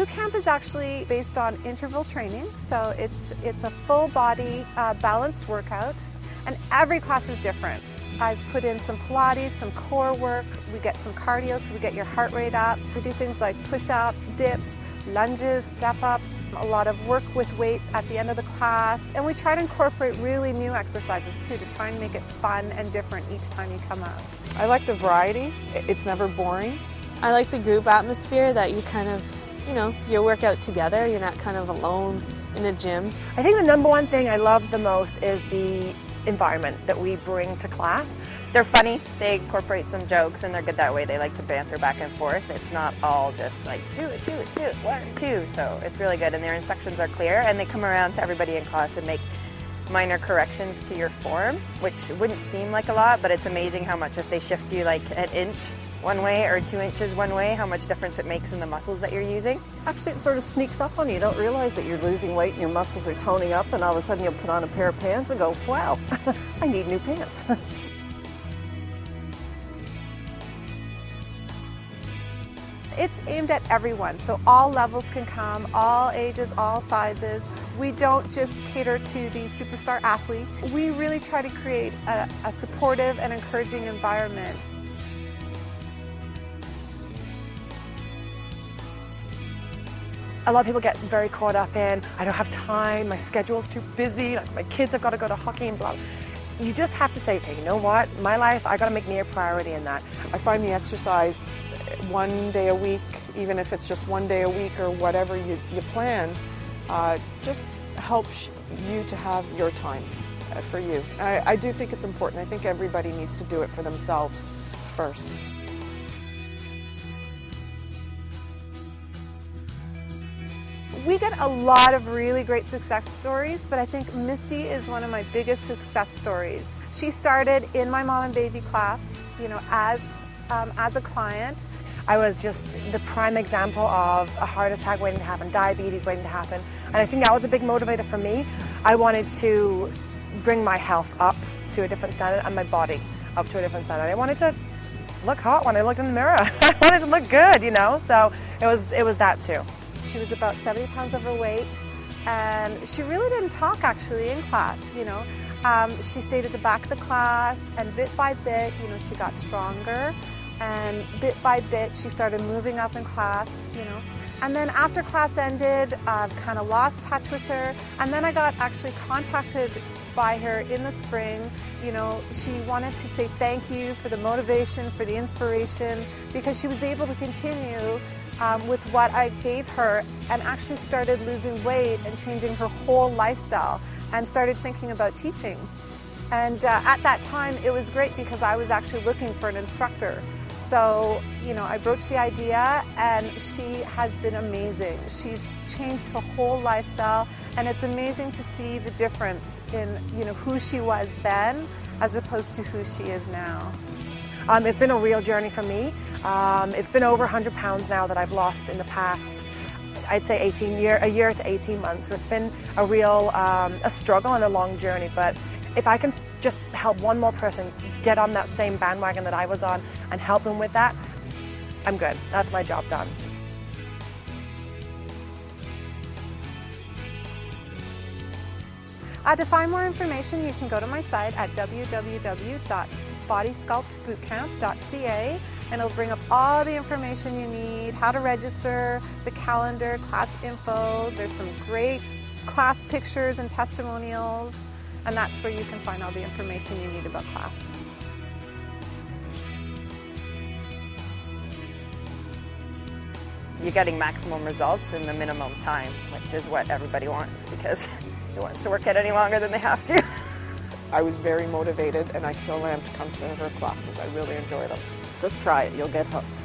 Boot camp is actually based on interval training, so it's a full body balanced workout, and every class is different. I've put in some Pilates, some core work, we get some cardio so we get your heart rate up. We do things like push-ups, dips, lunges, step-ups, a lot of work with weights at the end of the class, and we try to incorporate really new exercises too to try and make it fun and different each time you come out. I like the variety, it's never boring. I like the group atmosphere that you kind of, you work out together, you're not kind of alone in a gym. I think the number one thing I love the most is the environment that we bring to class. They're funny, they incorporate some jokes, and they're good that way. They like to banter back and forth. It's not all just like, do it, 1, 2. So it's really good, and their instructions are clear, and they come around to everybody in class and make minor corrections to your form, which wouldn't seem like a lot, but it's amazing how much if they shift you like an inch one way or 2 inches one way, how much difference it makes in the muscles that you're using. Actually, it sort of sneaks up on you. You don't realize that you're losing weight and your muscles are toning up, and all of a sudden you'll put on a pair of pants and go, wow, I need new pants. It's aimed at everyone, so all levels can come, all ages, all sizes. We don't just cater to the superstar athlete. We really try to create a supportive and encouraging environment. A lot of people get very caught up in, I don't have time, my schedule's too busy, like my kids have got to go to hockey and blah. You just have to say, hey, you know what, my life, I got to make me a priority in that. I find the exercise 1 day a week, even if it's just 1 day a week or whatever you plan, just helps you to have your time for you. I do think it's important. I think everybody needs to do it for themselves first. We get a lot of really great success stories, but I think Misty is one of my biggest success stories. She started in my mom and baby class, as a client. I was just the prime example of a heart attack waiting to happen, diabetes waiting to happen, and I think that was a big motivator for me. I wanted to bring my health up to a different standard and my body up to a different standard. I wanted to look hot when I looked in the mirror. I wanted to look good, so it was that too. She was about 70 pounds overweight, and she really didn't talk actually in class, She stayed at the back of the class, and bit by bit, she got stronger, and bit by bit she started moving up in class, And then after class ended, kind of lost touch with her, and then I got actually contacted by her in the spring. She wanted to say thank you for the motivation, for the inspiration, because she was able to continue with what I gave her, and actually started losing weight and changing her whole lifestyle, and started thinking about teaching. And at that time it was great because I was actually looking for an instructor. So, I broached the idea, and she has been amazing. She's changed her whole lifestyle, and it's amazing to see the difference in, who she was then as opposed to who she is now. It's been a real journey for me. It's been over 100 pounds now that I've lost in the past, I'd say a year to 18 months. So it's been a real a struggle and a long journey, but if I can just help one more person get on that same bandwagon that I was on and help them with that, I'm good. That's my job done. To find more information, you can go to my site at www.bodysculptbootcamp.ca, and it'll bring up all the information you need, how to register, the calendar, class info. There's some great class pictures and testimonials, and that's where you can find all the information you need about class. You're getting maximum results in the minimum time, which is what everybody wants, because who wants to work out any longer than they have to? I was very motivated, and I still am, to come to her classes. I really enjoy them. Just try it, you'll get hooked.